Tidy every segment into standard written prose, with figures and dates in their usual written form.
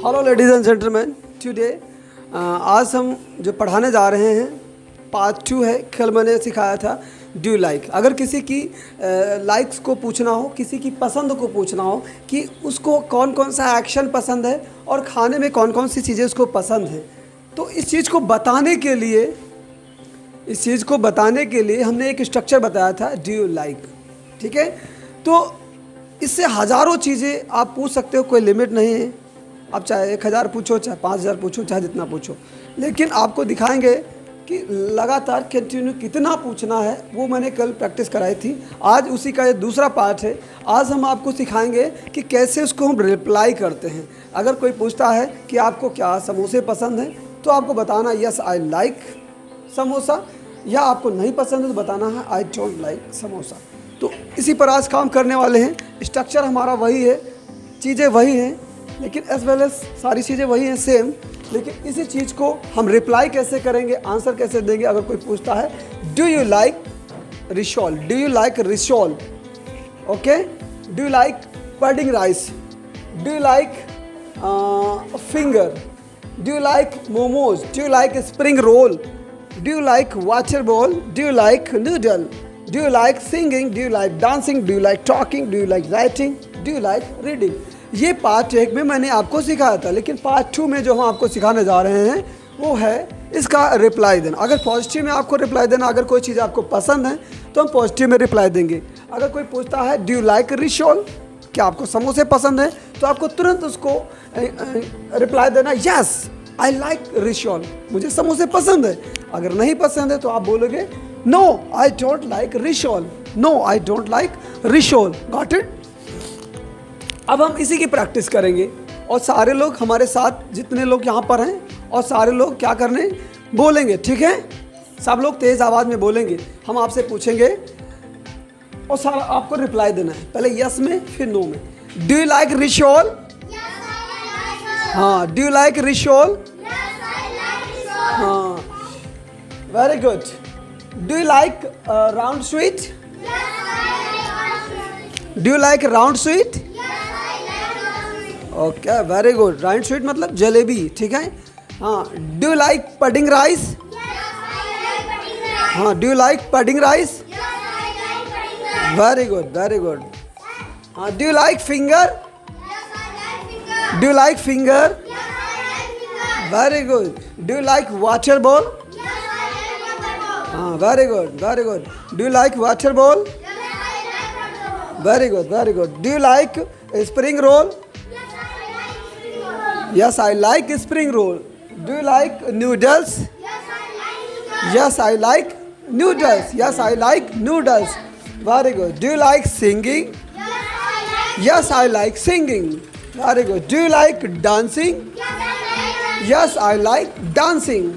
Hello ladies and gentleman, today आज हम जो पढ़ाने जा रहे हैं पार्ट 2 है। कल मैंने सिखाया था डू यू लाइक। अगर किसी की लाइक्स को पूछना हो, किसी की पसंद को पूछना हो कि उसको कौन कौन सा एक्शन पसंद है और खाने में कौन कौन सी चीज़ें उसको पसंद है, तो इस चीज़ को बताने के लिए हमने एक स्ट्रक्चर बताया था, डू यू लाइक। ठीक है, तो इससे हज़ारों चीज़ें आप पूछ सकते हो, कोई लिमिट नहीं है। आप चाहे 1000 पूछो, चाहे 5000 पूछो, चाहे जितना पूछो, लेकिन आपको दिखाएंगे कि लगातार कंटिन्यू कितना पूछना है। वो मैंने कल प्रैक्टिस कराई थी, आज उसी का ये दूसरा पार्ट है। आज हम आपको सिखाएंगे कि कैसे उसको हम रिप्लाई करते हैं। अगर कोई पूछता है कि आपको क्या समोसे पसंद हैं, तो आपको बताना यस आई लाइक समोसा, या आपको नहीं पसंद है तो बताना है आई डोंट लाइक समोसा। तो इसी पर आज काम करने वाले हैं। स्ट्रक्चर हमारा वही है, चीज़ें वही हैं, लेकिन एज वेल एज सारी चीज़ें वही हैं सेम, लेकिन इसी चीज़ को हम रिप्लाई कैसे करेंगे, आंसर कैसे देंगे। अगर कोई पूछता है do you like rissole, do you like rissole, okay, do you like pudding rice, do you like finger, do you like momos, do you like spring roll, do you like water ball, do you like noodle, do you like singing, do you like dancing, do you like talking, do you like writing, do you like reading. ये part 1 में मैंने आपको सिखाया था, लेकिन part 2 में जो हम आपको सिखाने जा रहे हैं वो है इसका रिप्लाई देना। अगर पॉजिटिव में आपको रिप्लाई देना, अगर कोई चीज़ आपको पसंद है तो हम पॉजिटिव में रिप्लाई देंगे। अगर कोई पूछता है डू यू लाइक रिशॉल, क्या आपको समोसे पसंद है, तो आपको तुरंत उसको रिप्लाई देना यस आई लाइक रिशॉल, मुझे समोसे पसंद है। अगर नहीं पसंद है तो आप बोलोगे no I don't like rissole, no I don't like rissole. Got it? अब हम इसी की प्रैक्टिस करेंगे और सारे लोग हमारे साथ, जितने लोग यहाँ पर हैं, और सारे लोग क्या करने बोलेंगे, ठीक है? सब लोग तेज़ आवाज़ में बोलेंगे। हम आपसे पूछेंगे और सारा आपको रिप्लाई देना है, पहले यस में फिर नो में। Do you like rissole? हाँ, डू यू लाइक रिशॉल? हाँ, very good. Do you like round sweet? Do you like round sweet? Okay, very good. Round sweet मतलब जलेबी, ठीक है? हाँ, do you like pudding rice? हाँ, do you like pudding rice? Very good, very good. हाँ, do you like finger? Do you like finger? Very good. Do you like water ball? हाँ, very good, very good. Do you like water ball? Very good, very good. Do you like spring role? Yes, I like spring roll. Do you like noodles? Yes, I like noodles. Yes, I like noodles. Very good. Do you like singing? Yes, I like singing. Very good. Do you like dancing? Yes, I like dancing.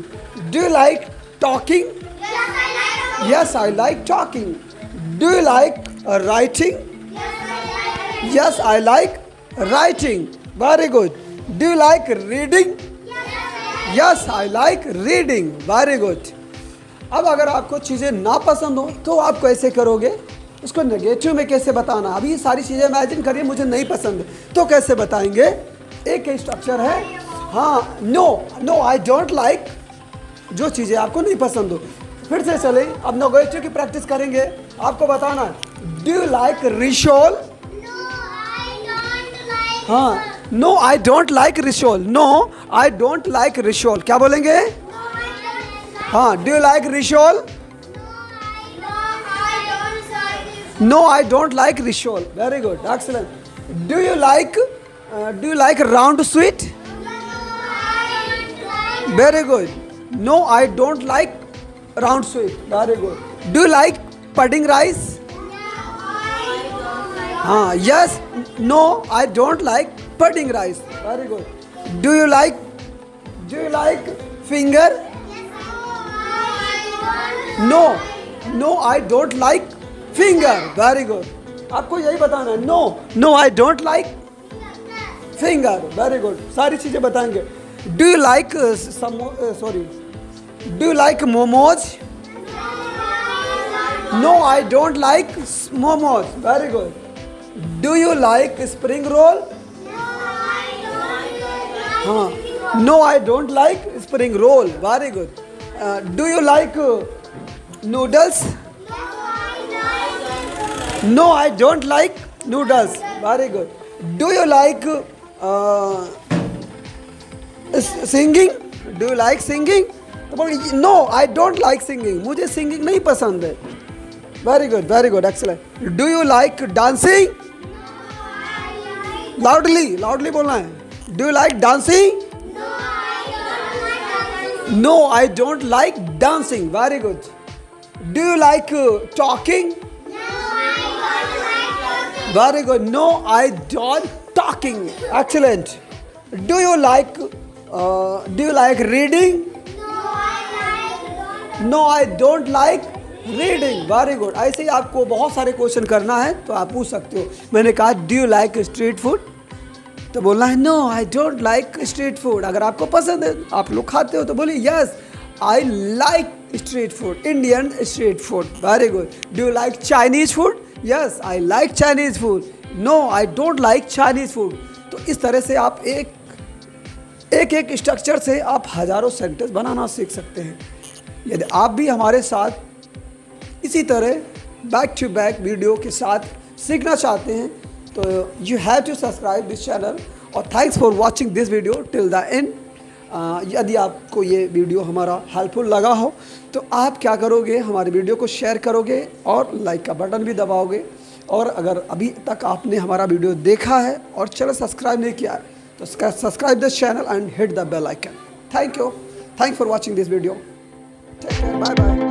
Do you like talking? Yes, I like talking. Do you like writing? Yes, I like writing. Very good. Do you like reading? Yes, I like reading. Very good. अब अगर आपको चीज़ें ना पसंद हो तो आप कैसे करोगे, उसको नेगेटिव में कैसे बताना। अभी ये सारी चीज़ें इमेजिन करिए मुझे नहीं पसंद, तो कैसे बताएंगे? एक स्ट्रक्चर है। हाँ, no, no I don't like, जो चीज़ें आपको नहीं पसंद हो। फिर से चले, अब नेगेटिव की प्रैक्टिस करेंगे। आपको बताना है डू यू लाइक रिशॉल? हाँ, no I don't like rissole, no I don't like rissole. क्या बोलेंगे? हाँ, do you like rissole? No I don't like rissole. Very good, excellent. Do you like round sweet? Very good. No I don't like round sweet. Very good. Do you like pudding rice? हाँ, yes, no I don't like pudding rice. Very good. Do you like finger? No, no I don't like finger. Very good. आपको यही बताना है, no, no I don't like finger. Very good. सारी चीजें बताएंगे। Do you like do you like momos? No I don't like momos. Very good. Do you like spring roll? हाँ, no I don't like spring roll, very good. Do you like noodles? No I don't like noodles, very good. Do you like singing? Do you like singing? No I don't like singing, मुझे singing नहीं पसंद है. Very good, excellent. Do you like dancing? Loudly बोलना है. Do you like dancing? No I don't like dancing, very good. Do you like talking? Very good. No I don't talking, excellent. Do you like reading? No I don't like reading, very good. ऐसे ही आपको बहुत सारे question करना है तो आप पूछ सकते हो. मैंने कहा do you like street food, तो बोलना है no I don't like street food. अगर आपको पसंद है, आप लोग खाते हो, तो बोलिए yes I like street food, Indian street food, very good. Do you like Chinese food? Yes I like Chinese food. No I don't like Chinese food. तो इस तरह से आप एक स्ट्रक्चर से आप हज़ारों सेंटेंस बनाना सीख सकते हैं. यदि आप भी हमारे साथ इसी तरह बैक टू बैक वीडियो के साथ सीखना चाहते हैं तो you have to subscribe this channel. और thanks for watching this video till the end. यदि आपको ये वीडियो हमारा हेल्पफुल लगा हो तो आप क्या करोगे, हमारे वीडियो को शेयर करोगे और लाइक का बटन भी दबाओगे. और अगर अभी तक आपने हमारा वीडियो देखा है और चैनल सब्सक्राइब नहीं किया है तो subscribe this channel and hit the bell icon. Thank you. Thanks for watching this video. Take care. Bye bye.